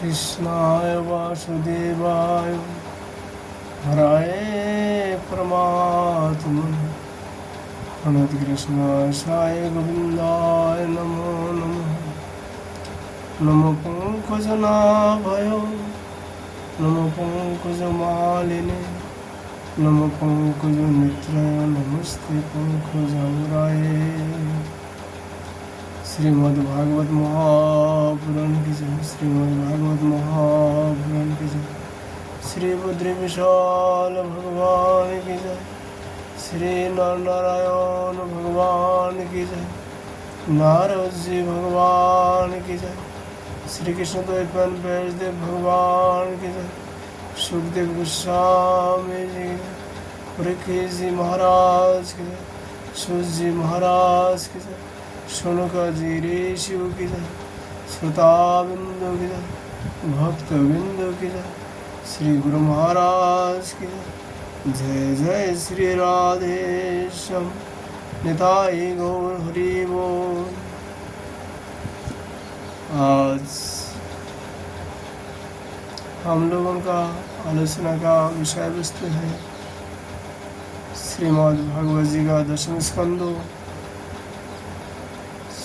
कृष्णाय वासुदेवाय हराय परमात्मने प्रणतकृष्णाय गोविन्दाय नमो नमः। नमो पंकजनाभय नमो पंकजमालिने नमो पंकजनेत्राय नमस्ते पंकजांगाय। श्रीमद्भागवत महापुराण की जय। श्रीमद्भागवत महापुराण की जय। श्री बद्री विशाल भगवान की जय। श्री नारायण भगवान की जय। नारद जी भगवान की जय। श्री कृष्ण द्वैपायन व्यासदेव भगवान की जय। सुखदेव गोस्वामी जी की जय। परीक्षित जी महाराज की जय। सूत जी महाराज की जय। शौनका जी ऋषि की जय। श्रोता बिंदु की जय। भक्त बिंदु की जय। श्री गुरु महाराज की जय। जय जय श्री राधेश्याम निताई गौर हरि बोल। आज हम लोगों का आलोचना का विषय वस्तु है श्रीमद् भागवत जी का दशम स्कंदो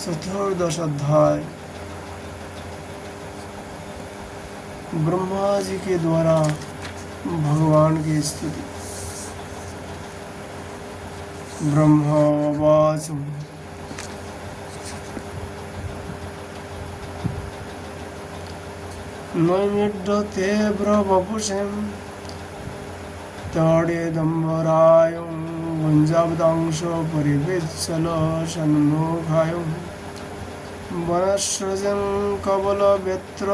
चतुर्दश अध्याय। ब्रह्मा जी के द्वारा भगवान की स्तुति। ब्रह्मवाच नैमिड्ढते ब्रवपुषं ताडेदम्बरायं गुञ्जाब्दांशो परिवेत्सल सन्मुखायं वनस्रजं कबलवेत्र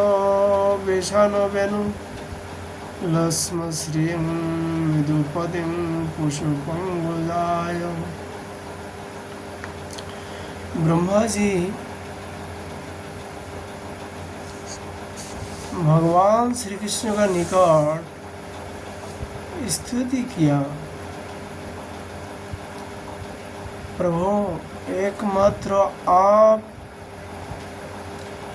वेशानवेनु लक्ष्मश्रियं मृदुपतिं पुष्पंगुजाय। ब्रह्मा जी भगवान श्री कृष्ण का निकट स्तुति किया। प्रभु एकमात्र आप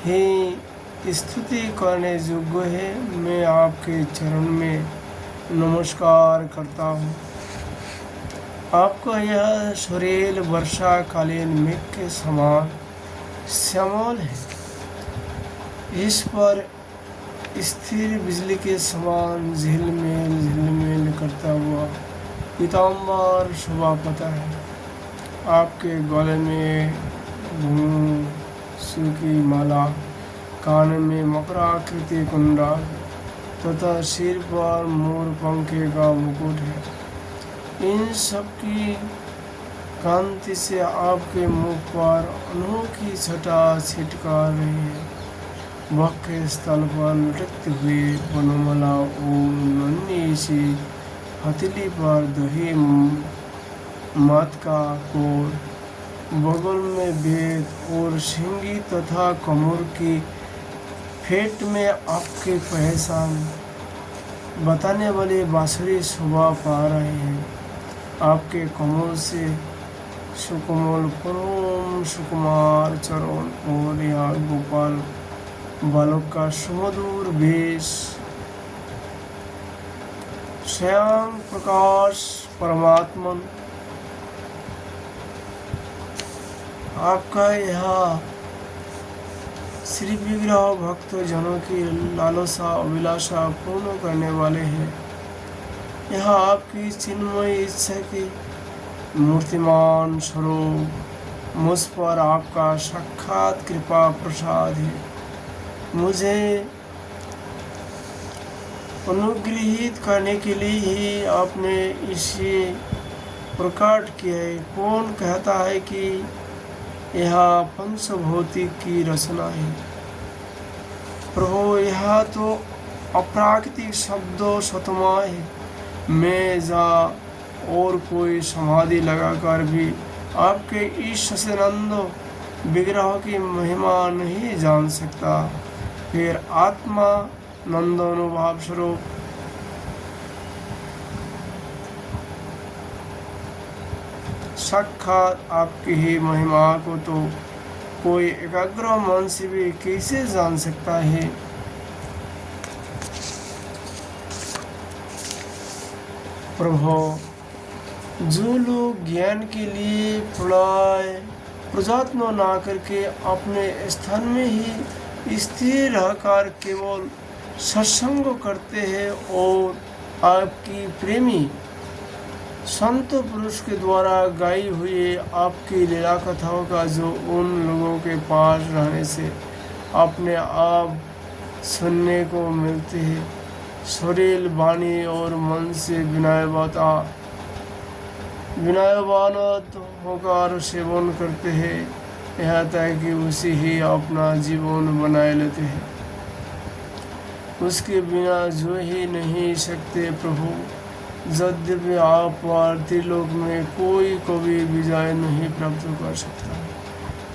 ही स्तुति करने योग्य है। मैं आपके चरण में नमस्कार करता हूँ। आपका यह सुरील वर्षाकालीन मेघ के समान श्यामल है। इस पर स्थिर बिजली के समान झिलमिल करता हुआ पीताम्बर शोभा पाता है। आपके गले में घुंघरू की माला, कान में मकराकृति कुंडल तथा सिर पर मोर पंखे का मुकुट है। इन सब की कांति से आपके मुख पर अनोखी छटा छिटका रही है। वक्र स्थल पर लटकते हुए वनमाला और नन्ही सी हथेली पर दही मात का कोर, बगल में वेद और सिंगी तथा कमर की फेट में आपके पहचान बताने वाले बांसुरी शोभा पा रहे हैं। आपके कमर से सुकोमल परम सुकुमार चरण और यहाँ गोपाल बालक का सुमधुर वेश, स्वयं प्रकाश परमात्मन। आपका यह श्री विग्रह भक्त जनों की लालसा अभिलाषा पूर्ण करने वाले हैं। यह आपकी चिन्मय इच्छा की मूर्तिमान स्वरूप मुझ पर आपका साक्षात कृपा प्रसाद है। मुझे अनुग्रहित करने के लिए ही आपने इसे प्रकट किया है। कौन कहता है कि यह पंचभौतिक की रचना है? प्रभु, यह तो अप्राकृतिक शब्दों सतमा है। मैं जा और कोई समाधि लगाकर भी आपके इस सच्चिदानंद विग्रह की महिमा नहीं जान सकता। फिर आत्मा नंदानुभाव स्वरूप साक्षात आपकी ही महिमा को तो कोई एकाग्र मन से भी कैसे जान सकता है। प्रभु, जो लोग ज्ञान के लिए प्रयत्न ना करके अपने स्थान में ही स्थिर रहकर केवल सत्संग करते हैं और आपकी प्रेमी संत पुरुष के द्वारा गाई हुई आपकी लीला कथाओं का जो उन लोगों के पास रहने से अपने आप सुनने को मिलते हैं, शरीर वाणी और मन से विनयवानत होकर सेवन करते हैं, यहाँ तक कि उसे ही अपना जीवन बनाए लेते हैं। उसके बिना जो ही नहीं सकते प्रभु। यद्यपि आप पार्थिव लोक में कोई कभी विजय नहीं प्राप्त कर सकता,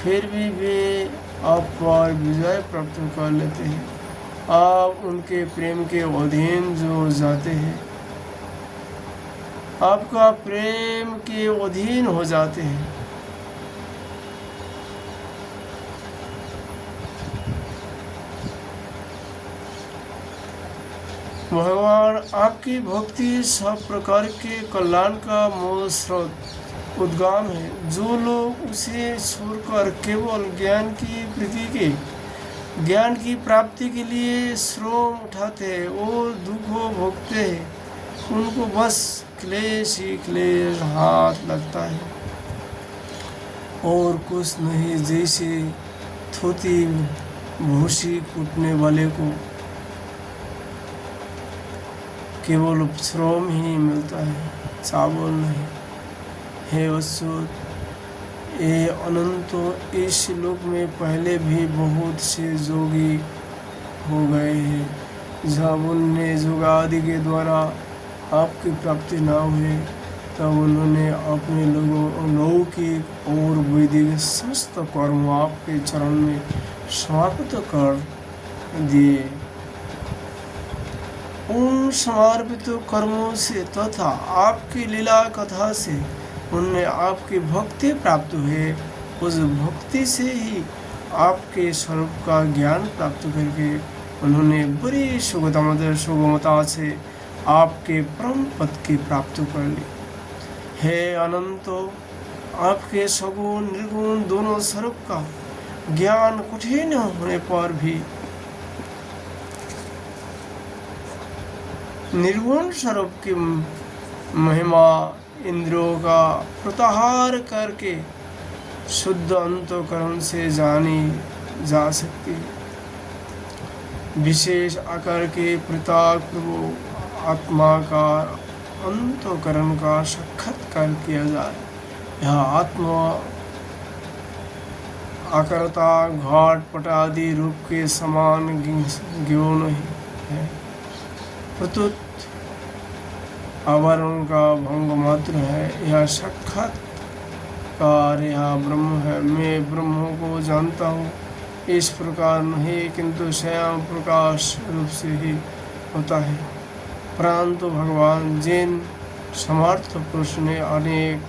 फिर भी वे आप पर विजय प्राप्त कर लेते हैं। आप उनके प्रेम के अधीन जो जाते हैं, आपका प्रेम के अधीन हो जाते हैं। भगवान, आपकी भक्ति सब प्रकार के कल्याण का मूल स्रोत उद्गम है। जो लोग उसे छोड़कर केवल ज्ञान की प्राप्ति के लिए श्रम उठाते हैं और दुख भोगते हैं, उनको बस क्लेश ही क्लेश हाथ लगता है और कुछ नहीं। जैसे थोती भूसी कूटने वाले को केवल श्रम ही मिलता है, चावल नहीं। हे अच्युत, ये अनंत इस लोक में पहले भी बहुत से जोगी हो गए हैं। जब उनने योगादि के द्वारा आपकी प्राप्ति न हुई, तब उन्होंने अपने लौकिक और वैदिक समस्त कर्म आपके चरण में समाप्त कर दिए। उन समर्पित कर्मों से तथा आपकी लीला कथा से उन्हें आपकी भक्ति प्राप्त हुए। उस भक्ति से ही आपके स्वरूप का ज्ञान प्राप्त करके उन्होंने बड़ी सुगमता से आपके परम पद की प्राप्त कर ली। हे अनंत, आपके सगुण निर्गुण दोनों स्वरूप का ज्ञान कठिन होने पर भी निर्गुण स्वरूप की महिमा इंद्रियों का प्रत्याहार करके शुद्ध अंतःकरण से जानी जा सकती है। विशेष आकार के पृथक प्रभु आत्मा का अंतःकरण का साक्षात्कार किया जाए। यह आत्मा आकारता घाट पट आदि रूप के समान गौण है, प्रत्युत आवरण का भंग मात्र है। यह साक्षात्कार यह ब्रह्म है। मैं ब्रह्म को जानता हूँ, इस प्रकार नहीं, किंतु स्वयं प्रकाश रूप से ही होता है। परंतु भगवान, जिन समर्थ पुरुष ने अनेक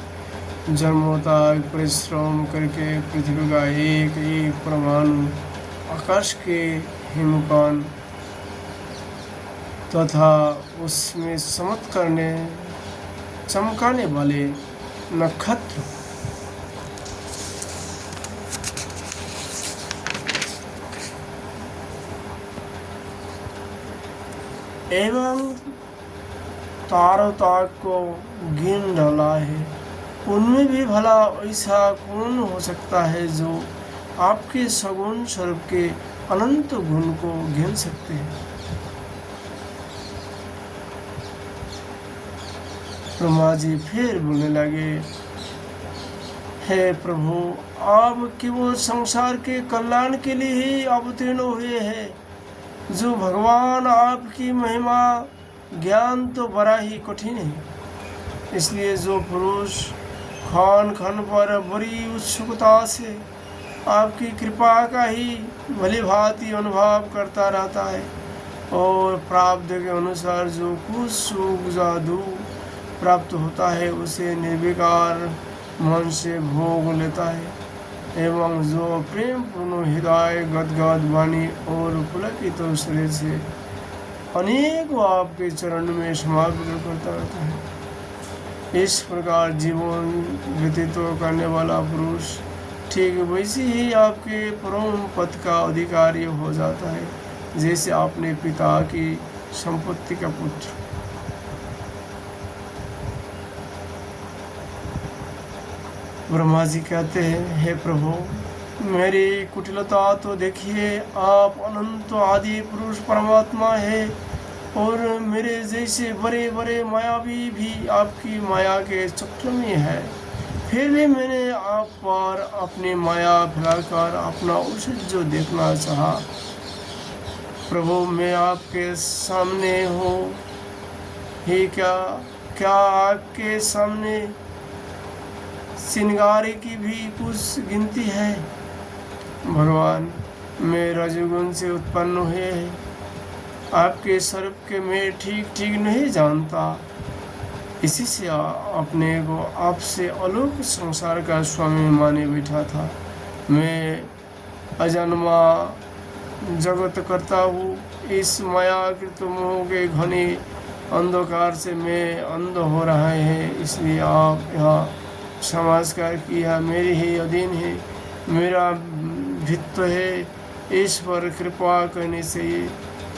जन्मों तक परिश्रम करके पृथ्वी का एक एक परमाणु, आकाश के हिमकण तथा उसमें चमकाने वाले नक्षत्र एवं तारों तक को गिन डाला है, उनमें भी भला ऐसा कौन हो सकता है जो आपके सगुण स्वरूप के अनंत गुण को गिन सकते हैं। ब्रह्मा जी फिर बोलने लगे, हे प्रभु, आप केवल संसार के कल्याण के लिए ही अवतीर्ण हुए हैं। जो भगवान, आपकी महिमा ज्ञान तो बड़ा ही कठिन है। इसलिए जो पुरुष खान खान पर बड़ी उत्सुकता से आपकी कृपा का ही भली भांति अनुभव करता रहता है और प्राप्त के अनुसार जो कुछ सुख जादू प्राप्त होता है उसे निर्विकार मन से भोग लेता है, एवं जो प्रेम पूर्ण हृदय गदगद वाणी और पुलकित शरीर से अनेक आपके चरण में समर्पित करता रहता है, इस प्रकार जीवन व्यतीत करने वाला पुरुष ठीक वैसे ही आपके परम पद का अधिकारी हो जाता है जैसे अपने पिता की संपत्ति का पुत्र। ब्रह्मा जी कहते हैं, हे प्रभु, मेरी कुटिलता तो देखिए, आप अनंत आदि पुरुष परमात्मा है और मेरे जैसे बड़े बड़े मायावी भी आपकी माया के चक्र में है। फिर भी मैंने आप पर अपनी माया फैलाकर अपना उचित जो देखना चाहा। प्रभु, मैं आपके सामने हूँ ही क्या आपके सामने श्रृंगार की भी कुछ गिनती है? भगवान, मैं रजोगुण से उत्पन्न हुए आपके स्वरूप के मैं ठीक नहीं जानता, इसी से अपने को आपसे अलौकिक संसार का स्वामी माने बैठा था। मैं अजन्मा जगत करता हूँ, इस मायाकृत मोह के घने अंधकार से मैं अंध हो रहा है, इसलिए आप यहाँ समाजकार की यह मेरे ही अधीन है, मेरा भित्व है, इस पर कृपा करने से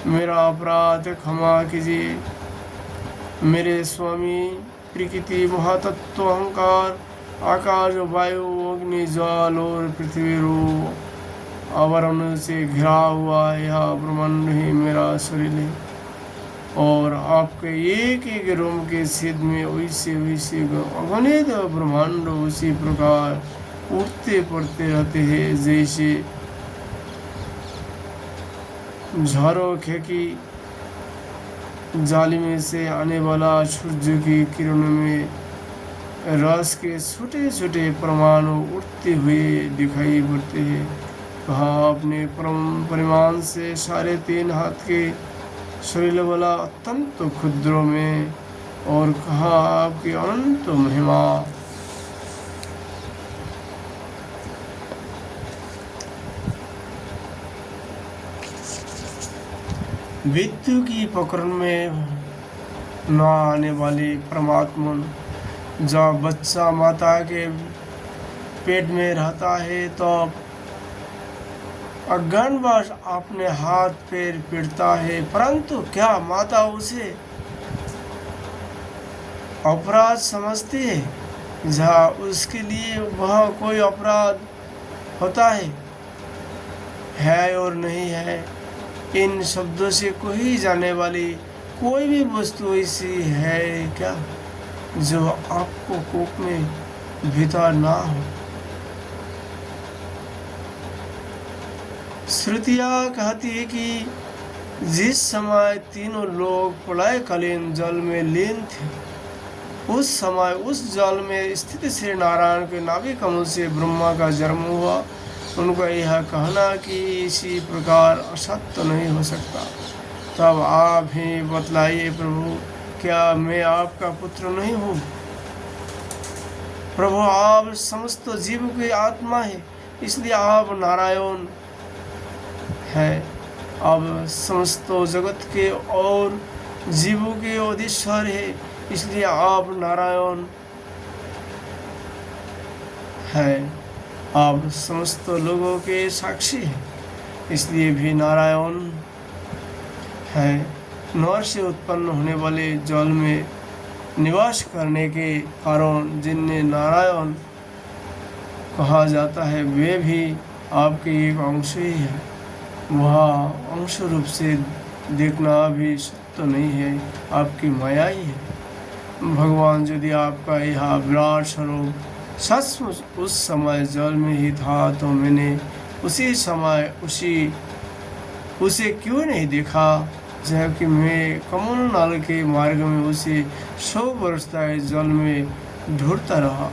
मेरा अपराध क्षमा कीजिए। मेरे स्वामी प्रकृति महातत्व अहंकार आकाश वायु अग्नि जल और पृथ्वी रो आवरण से घिरा हुआ यह ब्रह्मांड ही मेरा शरीर है और आपके एक एक रोम के सिद्ध में वैसे वैसे अगणित ब्रह्मांड उसी प्रकार उठते पड़ते रहते हैं जैसे झरोखे की जाली में से आने वाला सूर्य की किरणों में रस के छोटे छोटे परमाणु उठते हुए दिखाई पड़ते हैं। कहा अपने परिमाण से 3.5 हाथ के शरीर वाला अत्यंत क्षुद्रों में और कहा आपकी अनंत महिमा। मृत्यु की पकड़ में न आने वाली परमात्मा, जब बच्चा माता के पेट में रहता है तो अज्ञानवश अपने हाथ पैर पीटता है, परंतु क्या माता उसे अपराध समझती है? जहाँ उसके लिए वह कोई अपराध होता है और नहीं है, इन शब्दों से कोई जाने वाली कोई भी वस्तु ऐसी है क्या जो आपको कोप में भीतर ना हो? श्रुतियाँ कहती है कि जिस समय तीनों लोग प्रलयकालीन जल में लीन थे, उस समय उस जल में स्थित श्री नारायण के नाभि कमल से ब्रह्मा का जन्म हुआ। उनका यह कहना कि इसी प्रकार असत्य नहीं हो सकता। तब आप ही बतलाइए प्रभु, क्या मैं आपका पुत्र नहीं हूँ? प्रभु, आप समस्त जीव की आत्मा है, इसलिए आप नारायण है। अब समस्त जगत के और जीवों के अधीश्वर है, इसलिए आप नारायण है। आप समस्त लोगों के साक्षी हैं, इसलिए भी नारायण है। नर से उत्पन्न होने वाले जल में निवास करने के कारण जिन्हें नारायण कहा जाता है, वे भी आपके एक अंश ही है। वह अंश रूप से देखना भी सत्य नहीं है, आपकी माया ही है। भगवान, यदि आपका यह विराट स्वरूप सचमुच उस समय जल में ही था तो मैंने उसी समय उसे क्यों नहीं देखा, जबकि मैं कमल नाल के मार्ग में उसे 100 वर्ष तक जल में ढूंढता रहा।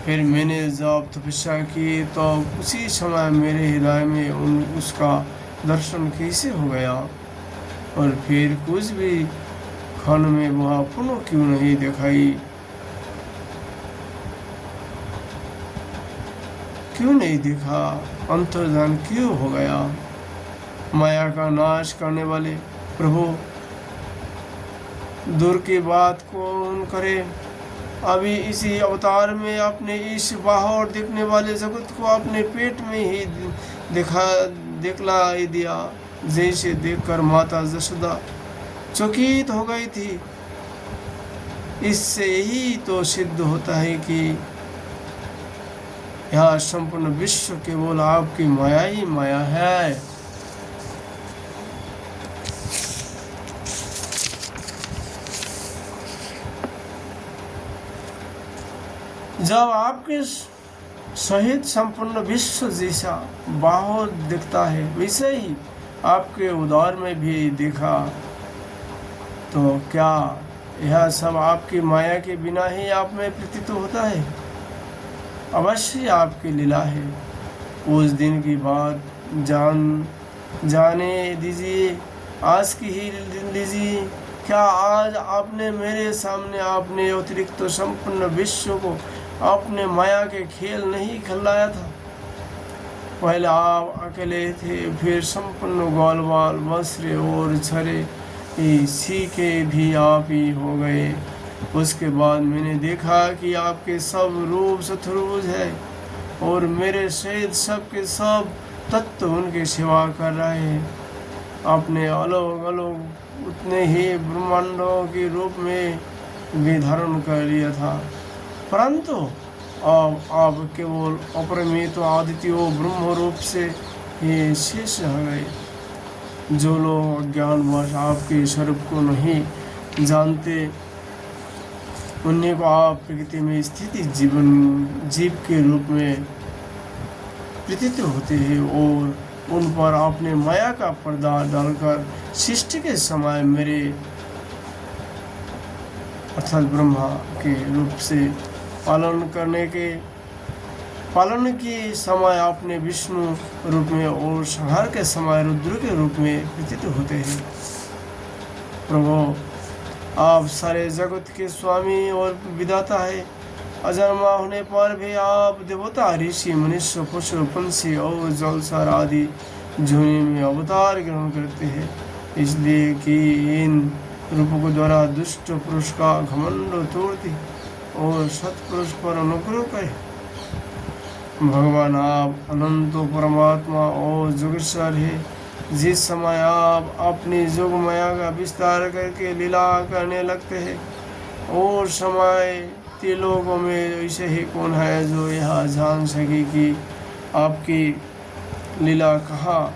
फिर मैंने जब तपस्या की तो उसी समय मेरे हृदय में उसका दर्शन कैसे हो गया, और फिर कुछ भी क्षण में वह पुनः क्यों नहीं दिखाई, क्यों नहीं दिखा, अंतर्धान क्यों हो गया? माया का नाश करने वाले प्रभु, दूर की बात कौन करे, अभी इसी अवतार में आपने इस बाहर दिखने वाले जगत को अपने पेट में ही दिखला दिया, जैसे देखकर माता जसोदा चकित हो गई थी। इससे ही तो सिद्ध होता है कि यह संपूर्ण विश्व केवल आपकी माया ही माया है। जब आपके सहित संपूर्ण विश्व जैसा बाहर दिखता है, वैसे ही आपके उदर में भी देखा, तो क्या यह सब आपकी माया के बिना ही आप में प्रतीत होता है? अवश्य आपकी लीला है। उस दिन की बात जाने दीजिए, आज की ही लीजिए। क्या आज आपने मेरे सामने आपने अतिरिक्त तो संपूर्ण विश्व को अपने माया के खेल नहीं खिलाया था? पहले आप अकेले थे, फिर संपूर्ण ग्वालवाल बसरे और छरे सीखे भी आप ही हो गए। उसके बाद मैंने देखा कि आपके सब रूप चतुर्भुज है और मेरे सहित सबके सब तत्व उनकी सेवा कर रहे हैं। आपने अलग अलग उतने ही ब्रह्मांडों के रूप में भी धारण कर लिया था, परंतु अब आप केवल अपरिमित आदित्य ब्रह्म रूप से ही शेष हो गए। जो लोग अज्ञानवश आपके स्वरूप को नहीं जानते, उन्हीं को आप प्रकृति में स्थित जीव के रूप में प्रतीत होते हैं और उन पर आपने माया का पर्दा डालकर सृष्टि के समय मेरे अर्थात ब्रह्मा के रूप से पालन के समय आपने विष्णु रूप में और संहार के समय रुद्र के रूप में प्रतीत होते हैं। प्रभु, आप सारे जगत के स्वामी और विधाता है। अजन्मा होने पर भी आप देवता, ऋषि, मनुष्य, पशु, पंछी और जलचर आदि जोनि में अवतार ग्रहण करते हैं, इसलिए कि इन रूपों के द्वारा दुष्ट पुरुष का घमंड तोड़ते और सत्पुरुष पर अनुग्रह करे। भगवान, आप अनंत परमात्मा और जोगेश्वर है। जिस समय आप अपनी जोग माया का विस्तार करके लीला करने लगते हैं, और समय त्रिलोकों में ऐसे ही कौन है जो यह जान सके कि आपकी लीला कहाँ,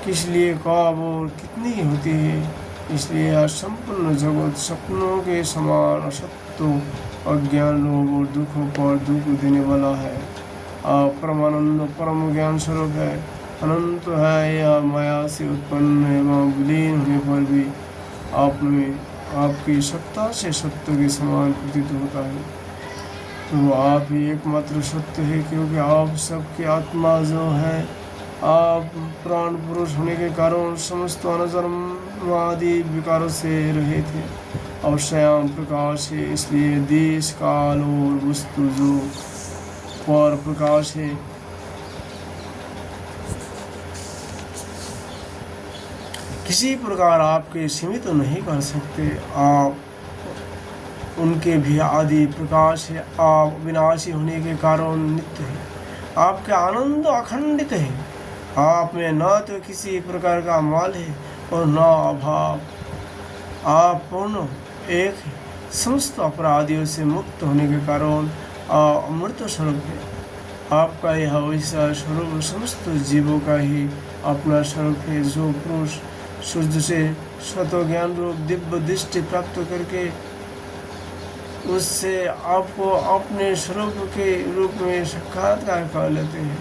किस लिए, कब और कितनी होती है। इसलिए यह संपूर्ण जगत सपनों के समान असत्य, अज्ञान, रोग और दुखों पर दुख देने वाला है। आप परमानंद परम ज्ञान स्वरूप है, अनंत है। यह माया से उत्पन्न एवं विलीन होने पर भी आप में आपकी सत्ता से सत्य के समान प्रतीत होता है। तो आप ही एकमात्र सत्य है, क्योंकि आप सबकी आत्मा जो है, आप प्राण पुरुष होने के कारण समस्त अनजन्म आदि विकारों से रहे थे और स्वयं प्रकाश है। इसलिए देश, काल और वस्तु जो पर प्रकाश है, किसी प्रकार आपके सीमित तो नहीं कर सकते। आप उनके भी आदि प्रकाश है। आप विनाशी होने के कारण नित्य है। आपके आनंद अखंडित है। आप में न तो किसी प्रकार का माल है और न अभाव। आप पूर्ण एक है। समस्त अपराधियों से मुक्त होने के कारण अमृत स्वरूप है। आपका यह वैसा स्वरूप समस्त जीवों का ही अपना स्वरूप है। जो पुरुष सूर्य से स्वतो ज्ञान रूप दिव्य दृष्टि प्राप्त करके उससे आपको अपने स्वरूप के रूप में साक्षात्कार कर लेते हैं,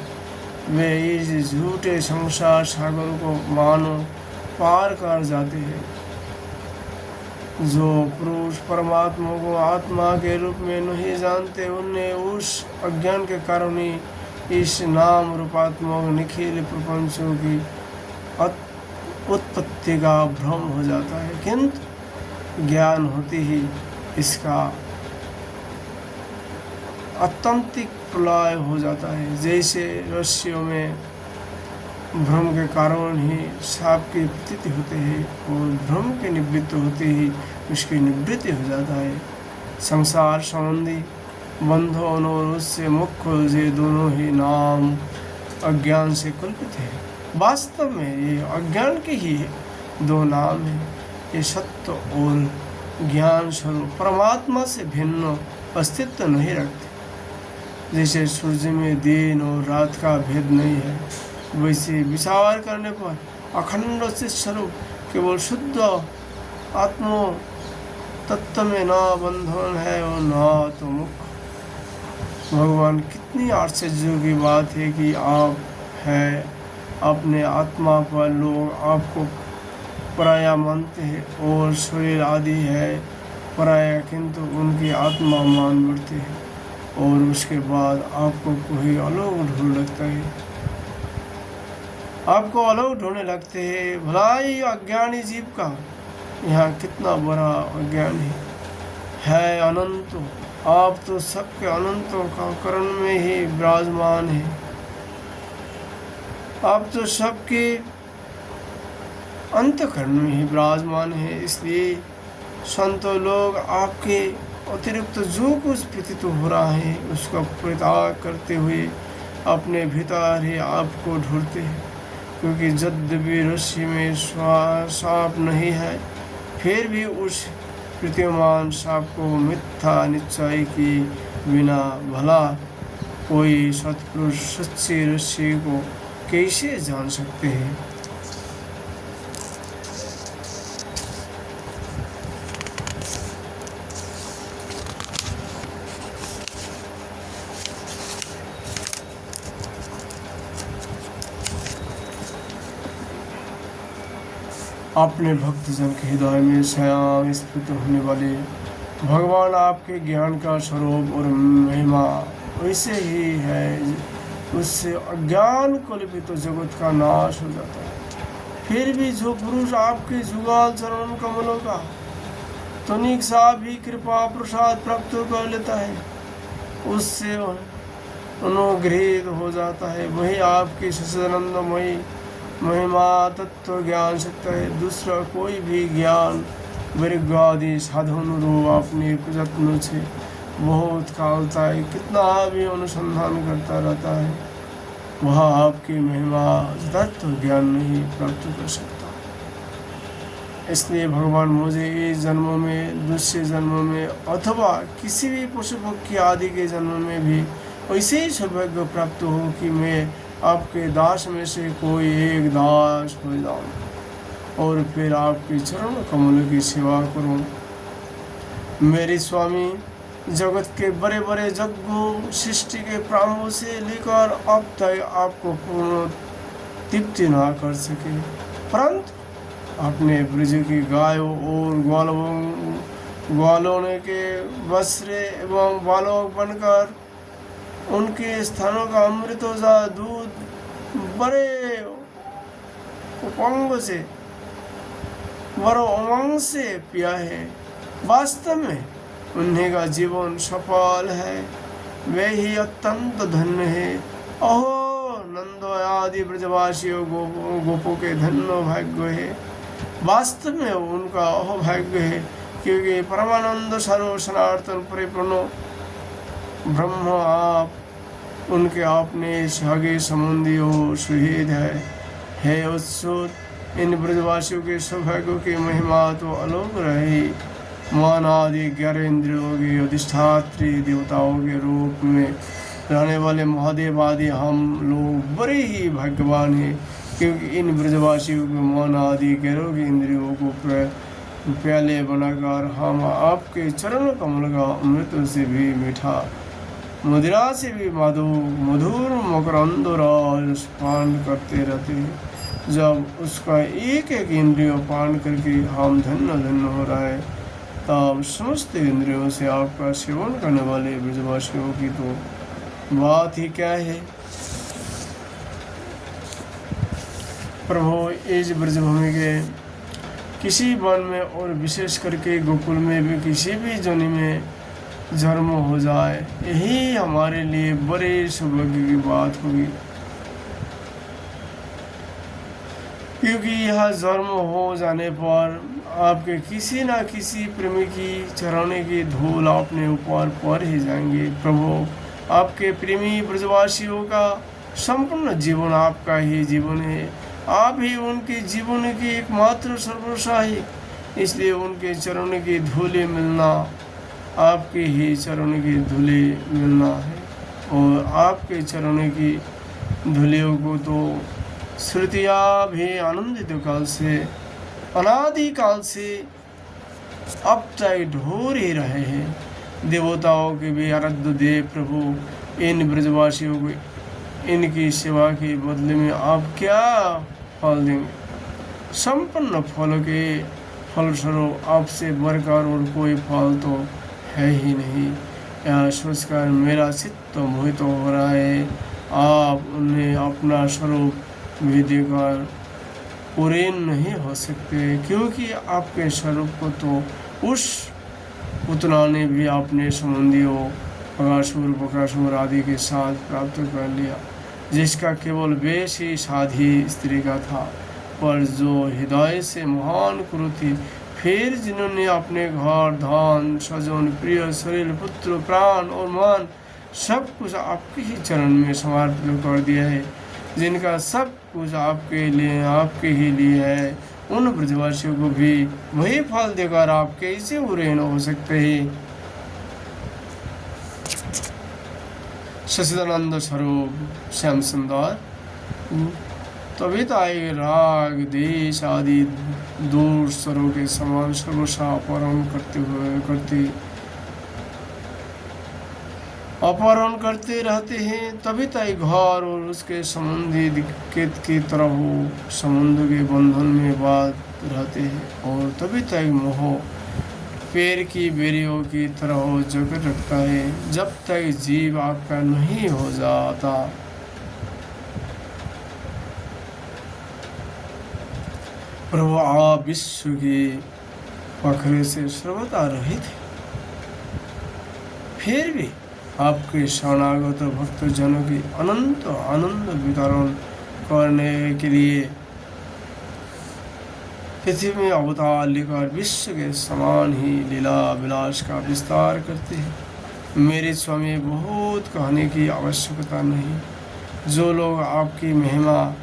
वे इस झूठे संसार सागर को मानो पार कर जाते हैं। जो पुरुष परमात्मा को आत्मा के रूप में नहीं जानते, उन्हें उस अज्ञान के कारण ही इस नाम रूपात्मक निखिल प्रपंचों की उत्पत्ति का भ्रम हो जाता है, किंतु ज्ञान होते ही इसका आत्यंतिक प्रलय हो जाता है। जैसे रस्सियों में भ्रम के कारण ही साप की प्रतीति होते हैं और भ्रम के निवृत्त होते ही उसकी निवृत्ति हो जाता है। संसार संबंधी बंधों और उससे मुक्त ये दोनों ही नाम अज्ञान से कल्पित है। वास्तव में ये अज्ञान के ही दो नाम हैं। ये सत्य और ज्ञान स्वरूप परमात्मा से भिन्न अस्तित्व नहीं रखते। जैसे सूर्य में दिन और रात का भेद नहीं है, वैसे विचार करने पर अखंड चित स्वरूप केवल शुद्ध आत्मा तत्व में न बंधन है और न तो मुक्त। भगवान, कितनी आश्चर्य की बात है कि आप है अपने आत्मा पर लोग आपको पराया मानते हैं और शरीर आदि है पराया, किंतु उनकी आत्मा मान बढ़ते हैं और उसके बाद आपको कोई अलग ढूंढ लगता है, आपको अलग ढूंढने लगते हैं। भलाई अज्ञानी जीव का यहाँ कितना बड़ा अज्ञान है अनंत। आप तो सबके अनंतों का करण में ही विराजमान है। आप तो सबके अंतःकरण में ही विराजमान है। इसलिए संतों लोग आपके अतिरिक्त जो कुछ प्रतीत हो रहा है उसका परित्याग करते हुए अपने भीतर ही आपको ढूंढते हैं। क्योंकि यद्यपि रस्सी में सांप नहीं है, फिर भी उस प्रतीयमान सांप को मिथ्या निश्चय के बिना भला कोई सत्पुरुष सच्ची रस्सी को कैसे जान सकते हैं। अपने भक्तजन के हृदय में स्वयं स्फुट होने वाले भगवान आपके ज्ञान का स्वरूप और महिमा वैसे ही है, उससे अज्ञान कल्पित जगत का नाश हो जाता है। फिर भी जो पुरुष आपके जुगाल चरण कमलों का तनिक सा भी कृपा प्रसाद प्राप्त कर लेता है, उससे अनुग्रहित हो जाता है, वही आपकी सच्चिदानंदमयी महिमा तत्व ज्ञान सकता है। दूसरा कोई भी ज्ञान वैराग्य आदि साधन रूप अपने प्रयत्नों से बहुत कालता है, कितना भी अनुसंधान करता रहता है, वह आपकी महिमा तत्व ज्ञान नहीं प्राप्त कर सकता। इसलिए भगवान मुझे इस जन्म में, दूसरे जन्म में अथवा किसी भी पशु पक्षी आदि के जन्म में भी वैसे ही सौभाग्य प्राप्त हो कि मैं आपके दास में से कोई एक दास हो जाऊं और फिर आपके चरण कमल की सेवा करूं। मेरे स्वामी, जगत के बड़े बड़े यज्ञों सृष्टि के प्रारंभ से लेकर अब तक आपको पूर्ण तृप्ति ना कर सके, परंतु अपने ब्रज की गायों और ग्वालों के वस्त्र एवं बालक बनकर उनके स्थानों का अमृतोजा दूध बड़े उमंग से पिया है। वास्तव में उन्हीं का जीवन सफल है, वे ही अत्यंत धन्य है। अहो नंद आदि ब्रजवासियों गोपों के धन्य भाग्य है। वास्तव में उनका अहो भाग्य है, क्योंकि परमानंद सर्व सनातन परिपूर्ण ब्रह्म आप उनके अपने सगे संबंधी हो सुहृद है उत्सुक। इन ब्रजवासियों के सौभाग्यों की महिमा तो अलग रही। मान आदि 11 इंद्रियों के अधिष्ठात्री देवताओं के रूप में रहने वाले महादेव आदि हम लोग बड़े ही भाग्यवान हैं, क्योंकि इन ब्रजवासियों के मान आदि 11 इंद्रियों को प्याले बनाकर हम आपके चरण कमल का अमृत से भी मीठा, मदिरा से भी मधुर मकरंद रस पान करते रहते हैं। जब उसका एक एक इंद्रिय पान करके हम धन्य धन्य हो रहा है, तब समस्त इंद्रियों से आपका सेवन करने वाले ब्रजवासियों की तो बात ही क्या है। प्रभु, इस ब्रजभूमि के किसी वन में और विशेष करके गोकुल में भी किसी भी जोनि में जन्म हो जाए, यही हमारे लिए बड़े सौभाग्य की बात होगी, क्योंकि यह जन्म हो जाने पर आपके किसी न किसी प्रेमी की चढ़ाने की धूल अपने ऊपर पर ही जाएंगे। प्रभु, आपके प्रेमी ब्रजवासियों का संपूर्ण जीवन आपका ही जीवन है। आप ही उनके जीवन की एकमात्र सर्वस्व है। इसलिए उनके चरणों की धूले मिलना, आपके ही चरणों की धूले मिलना है। और आपके चरणों की धूलियों को तो श्रुतियाँ भी आनंदित काल से, अनादिकाल से अब तक ढोर ही रहे हैं। देवताओं के भी आराध्य देव प्रभु, इन ब्रजवासियों को इनकी सेवा के बदले में आप क्या फल देंगे? संपन्न फलों के फलस्वरूप आपसे बढ़कर और कोई फल तो है ही नहीं। यह सोचकर मेरा चित्त मोहित हो रहा है। आप उन्हें अपना स्वरूप भी देकर पूरे नहीं हो सकते, क्योंकि आपके स्वरूप को तो उस पुतना ने भी अपने संबंधियों बकासुर आदि के साथ प्राप्त कर लिया, जिसका केवल वेश ही साधी स्त्री का था, पर जो हृदय से महान कुरु थी। फिर जिन्होंने अपने घर, धन, स्वजन, प्रिय, शरीर, पुत्र, प्राण और मन सब कुछ आपके ही चरण में समर्पित कर दिया है, जिनका सब कुछ आपके ही लिए है, उन ब्रजवासियों को भी वही फल देकर आप कैसे बुरे न हो सकते हैं? सच्चिदानंद स्वरूप श्याम सुंदर तभी ताई राग देश आदि दूर स्वरों के समान सर्वसा अपहरण करते रहते हैं। तभी ताई घर और उसके संबंधी केत की तरह हो समुद्र के बंधन में बात रहते हैं, और तभी ताई मोह पेड़ की बेरियों की तरह जकड़ रखता है, जब तक जीव आपका नहीं हो जाता। प्रभु, आप विश्व के पखरे से सर्वथा रहित हैं, फिर भी आपके शरणागत भक्तजनों की अनंत आनंद वितरण करने के लिए पृथ्वी में अवतार लेकर विश्व के समान ही लीला विलास का विस्तार करते हैं। मेरे स्वामी, बहुत कहने की आवश्यकता नहीं। जो लोग आपकी महिमा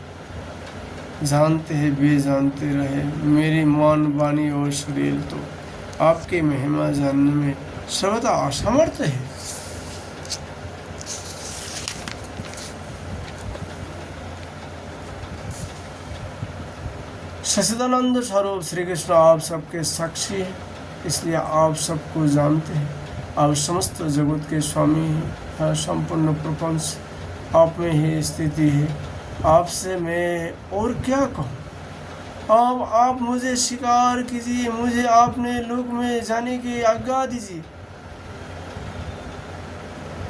जानते हैं वे जानते रहे। मेरी मन, वाणी और शरीर तो आपकी महिमा जानने में सर्वदा असमर्थ है। सच्चिदानंद स्वरूप श्री कृष्ण आप सबके साक्षी हैं, इसलिए आप सबको जानते हैं। आप समस्त जगत के स्वामी हैं। संपूर्ण प्रपंच आप में ही स्थिति है। आपसे मैं और क्या कहूँ? अब आप मुझे स्वीकार कीजिए, मुझे आपने लोक में जाने की आज्ञा दीजिए।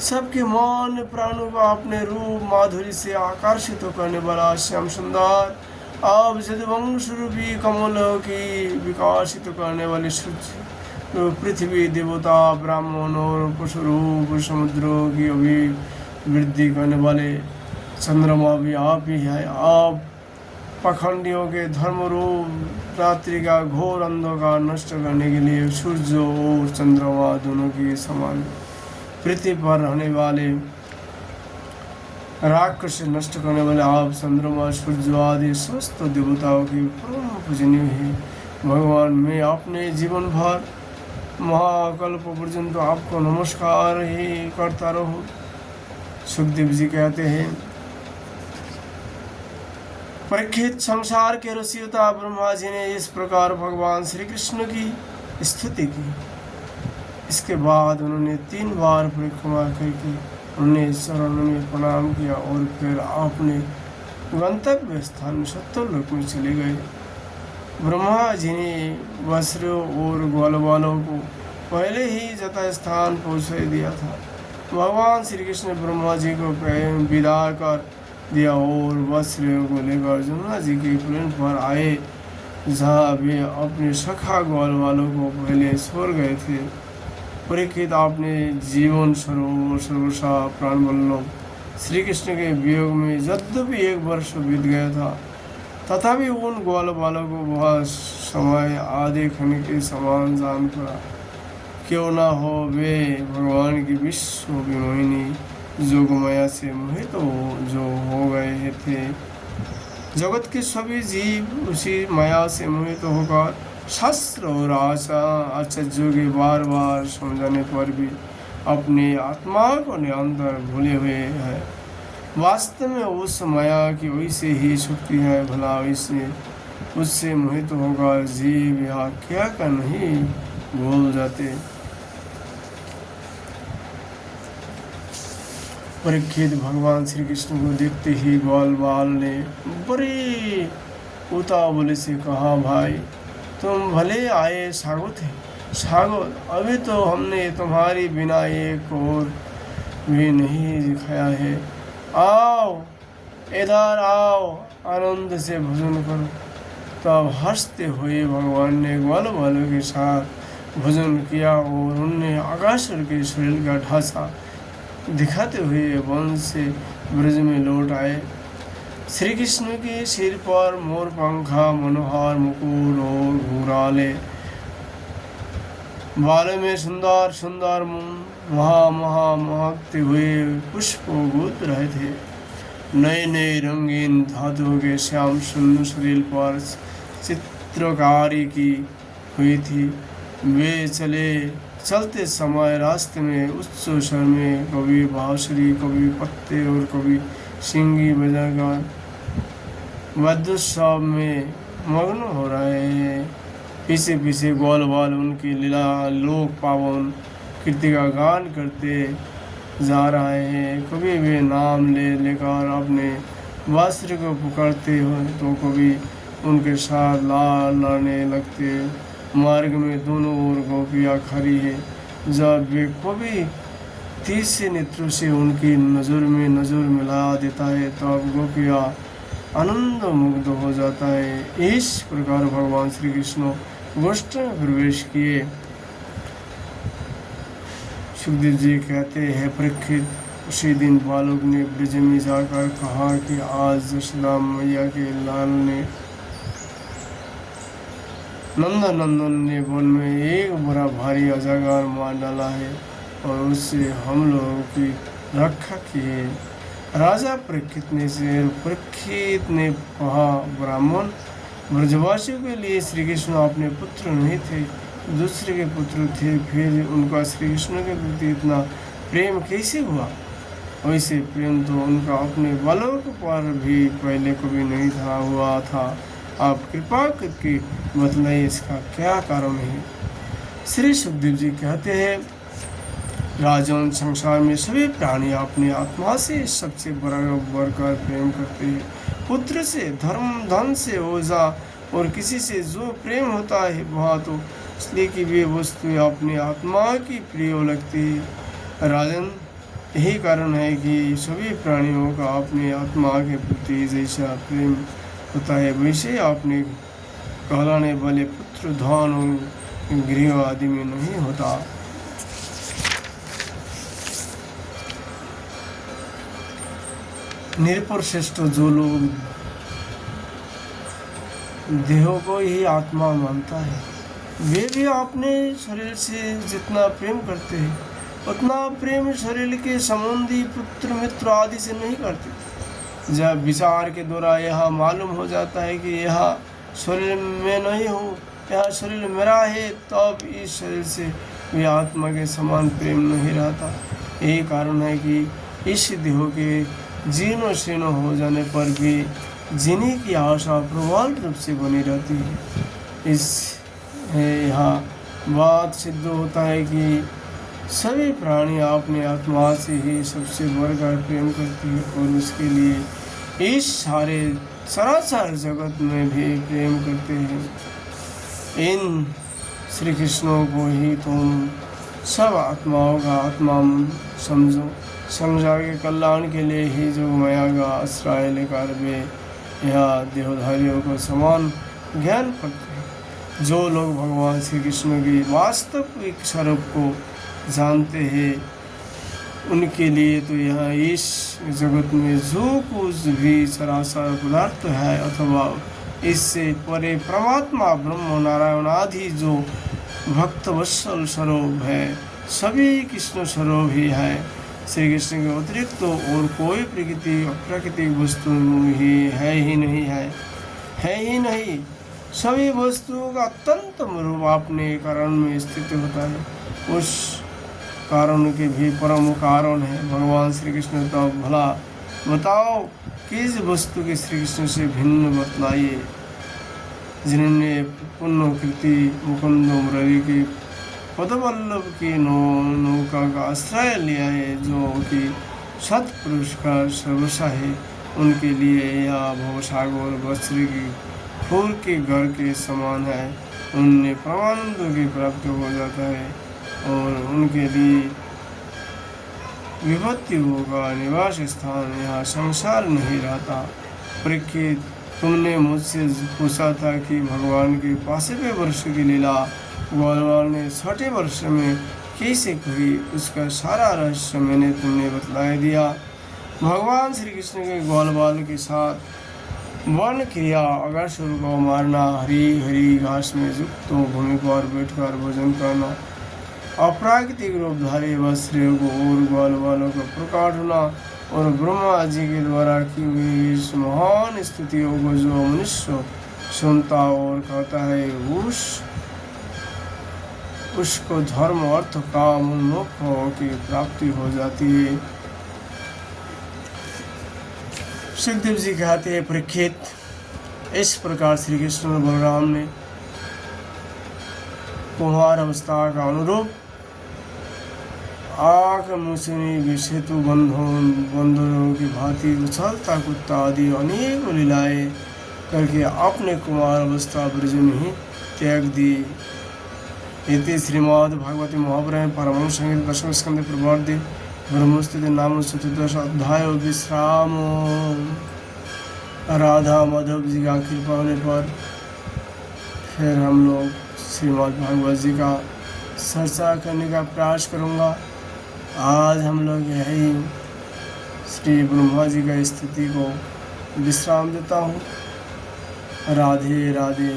सबके मन प्राणों को अपने रूप माधुरी से आकर्षित करने वाला श्याम सुंदर, आप जदवंश रूपी कमलों की विकासित करने वाले सूर्य, पृथ्वी, देवता, ब्राह्मण और पशुरूप समुद्रों की अभिवृद्धि करने वाले चंद्रमा भी आप ही है। आप पाखंडियों के धर्म रूप रात्रि का घोर अंधकार नष्ट करने के लिए सूर्य और चंद्रमा दोनों के समान पृथ्वी पर रहने वाले राग से नष्ट करने वाले आप चंद्रमा, सूर्य आदि समस्त देवताओं की परम पूजनीय है। भगवान, मैं अपने जीवन भर महाकल्प पर्यंत आपको नमस्कार ही करता रहूं। सुखदेव जी कहते हैं, परीक्षित, संसार के रसियता ब्रह्मा जी ने इस प्रकार भगवान श्री कृष्ण की स्तुति की। इसके बाद उन्होंने 3 बार परिक्रमा करके उन्हें चरण में प्रणाम किया और फिर अपने गंतव्य स्थान सत्यलोक में चले गए। ब्रह्मा जी ने वस्त्रों और ग्वाल वालों को पहले ही यथा स्थान पहुँचा दिया था। भगवान श्री कृष्ण ब्रह्मा जी को विदा कर दिया और वस्त्रों को लेकर जमुना जी के प्लेन पर आए, जहाँ वे अपने सखा ग्वाल वालों को पहले छोड़ गए थे। परीक्षित, आपने जीवन स्वरूप सर्वसा प्राण वल्लभ श्री कृष्ण के वियोग में यद्यपि 1 वर्ष बीत गया था, तथापि उन ग्वाल बालों को वह समय आधे खन के समान जान पड़ा। क्यों ना हो वे भगवान की विश्व विमोहिनी जोगमाया से मोहित जो हो गए थे। जगत के सभी जीव उसी माया से मोहित होकर शास्त्र और आचार्यों के बार बार समझाने पर भी अपनी आत्मा को निरंतर भूले हुए है। वास्तव में उस माया की वैसे ही शक्ति है। भला वैसे उससे मोहित होकर जीव या क्या का नहीं भूल जाते। परीक्षित भगवान श्री कृष्ण को देखते ही ग्वालवाल ने बड़ी उतावली से कहा, भाई तुम भले आए, स्वागत है स्वागत। अभी तो हमने तुम्हारी बिना एक और भी नहीं दिखाया है। आओ इधर आओ, आनंद से भोजन करो। तब हंसते हुए भगवान ने ग्वालवालों के साथ भोजन किया और उन्हें आकाशुर के शरीर का ढांचा दिखाते हुए वन से ब्रज में लौट आए। श्री कृष्ण के सिर पर मोर पंखा, मनोहर मुकुट और घुंघराले बालों में सुंदर सुंदर महकते हुए पुष्प गूंज रहे थे। नए नए रंगीन धातुओं के श्याम सुंदर शरीर पर चित्रकारी की हुई थी। वे चलते समय रास्ते में उच्च स्वर में कभी बांसुरी, कभी पत्ते और कभी सिंगी बजाकर वाद्योत्सव में मग्न हो रहे हैं। पीछे पीछे ग्वालवाल उनकी लीला लोक पावन कीर्ति का गान करते जा रहे हैं। कभी वे नाम लेकर अपने वास्त्र को पुकारते हो तो कभी उनके साथ लड़ने लगते। मार्ग में दोनों ओर गोपियाँ खड़ी है। जब वे कभी तीसरे नेत्रों से उनकी नज़र में नज़र मिला देता है तब गोपियाँ आनंद मुग्ध हो जाता है। इस प्रकार भगवान श्री कृष्ण गोष्ठ में प्रवेश किए। सुखदेव जी कहते हैं, परीक्षित उसी दिन बालक ने ब्रज में जाकर कहा कि आज यशोदा मैया के लाल ने नंदन ने वन में एक बड़ा भारी अजगर मार डाला है और उससे हम लोगों की रक्षा की है। राजा परीक्षित ने कहा, ब्राह्मण ब्रजवासियों के लिए श्री कृष्ण अपने पुत्र नहीं थे, दूसरे के पुत्र थे, फिर उनका श्री कृष्ण के प्रति इतना प्रेम कैसे हुआ? वैसे प्रेम तो उनका अपने बालक पर भी पहले कभी नहीं हुआ था। आप कृपा करके बतलाइए इसका क्या कारण है। श्री सुखदेव जी कहते हैं, राजन, संसार में सभी प्राणी अपनी आत्मा से सबसे बढ़कर प्रेम करते हैं। पुत्र से, धर्म, धन से, ओझा और किसी से जो प्रेम होता है वह तो इसलिए कि वे वस्तु अपनी आत्मा की प्रिय लगती है। राजन, यही कारण है कि सभी प्राणियों का अपनी आत्मा के प्रति जैसा प्रेम होता है वैसे अपने कहलाने वाले पुत्र, धन और गृह आदि में नहीं होता। निरपर श्रेष्ठ जो लोग देह को ही आत्मा मानता है वे भी अपने शरीर से जितना प्रेम करते हैं उतना प्रेम शरीर के संबंधी, पुत्र, मित्र आदि से नहीं करते। जब विचार के द्वारा यह मालूम हो जाता है कि यह शरीर में नहीं हो, यह शरीर मेरा है, तब इस शरीर से वे आत्मा के समान प्रेम नहीं रहता। यही कारण है कि इस देह के जीर्णो शीर्ण हो जाने पर भी जीने की आशा प्रबल रूप से बनी रहती है। इस यहाँ बात सिद्ध होता है कि सभी प्राणी अपनी आत्मा से ही सबसे बढ़कर प्रेम करते हैं और उसके लिए इस सारे सरासर जगत में भी प्रेम करते हैं। इन श्री कृष्ण को ही तुम सब आत्माओं का आत्मा समझो। संसार के कल्याण के लिए ही जो माया का आश्रय लेकर वे यह देहधारियों को समान ज्ञान करते हैं। जो लोग भगवान श्री कृष्ण की वास्तविक स्वरूप को जानते हैं उनके लिए तो यह इस जगत में जो कुछ भी सरासर पदार्थ है अथवा इससे परे परमात्मा ब्रह्म नारायण आदि जो भक्त वत्सल स्वरूप है, सभी कृष्ण स्वरूप ही है। श्री कृष्ण के अतिरिक्त तो और कोई प्रकृति अप्राकृतिक वस्तु ही नहीं है ही नहीं। सभी वस्तुओं का अत्यंत रूप अपने कारण में स्थित होता है। उस कारण के भी परम कारण है भगवान श्री कृष्ण। तो भला बताओ किस वस्तु के श्री कृष्ण से भिन्न बतलाइए, जिन्होंने पुण्य कृति मुकुंद मुरली के पदवल्लभ की नौका का आश्रय लिया है, जो कि सत्पुरुष का सर्वस्व है। उनके लिए यह भवसागर वस्त्र की फूल के घर के समान है। उनने परमानंद की प्राप्ति हो जाता है और उनके लिए विभूतियों का निवास स्थान यहाँ संसार नहीं रहता। परीक्षित, तुमने मुझसे पूछा था कि भगवान के 85वें वर्ष की लीला ग्वालवाल ने 6ठे वर्ष में कैसे हुई, उसका सारा रहस्य मैंने तुमने बतला दिया। भगवान श्री कृष्ण के ग्वालवाल के साथ वन क्रिया अगासुर को मारना, हरी हरी घास में युक्त भूमि पर बैठकर भोजन करना, अप्राकृतिक रूपधारी वस्त्रों को और ग्वालवालों का प्रकट होना और ब्रह्मा जी के द्वारा की हुई इस महान स्तुतियों को जो मनुष्य सुनता और कहता है, उसको धर्म अर्थ काम मोक्ष की प्राप्ति हो जाती है। सुखदेव जी कहते हैं, परीक्षित, इस प्रकार श्री कृष्ण और बलराम ने कुम्हार अवस्था का अनुरूप आग मुसनी विषेतु बंधुरों की भांति उछलता कुत्ता आदि अनेक लीलाएं करके अपने कुमार अवस्था ब्रज में ही त्याग दी। इति श्रीमद् भागवती महापुराणे परमहंस संहिता दशम स्कंदे पूर्वार्धे ब्रह्मस्तुति नाम चतुर्दश अध्याय विश्राम। राधा माधव जी का कृपा होने पर फिर हम लोग श्रीमद् भागवत जी का चर्चा करने का प्रयास करूँगा। आज हम लोग यही श्री ब्रह्मा जी का स्थिति को विश्राम देता हूँ। राधे राधे।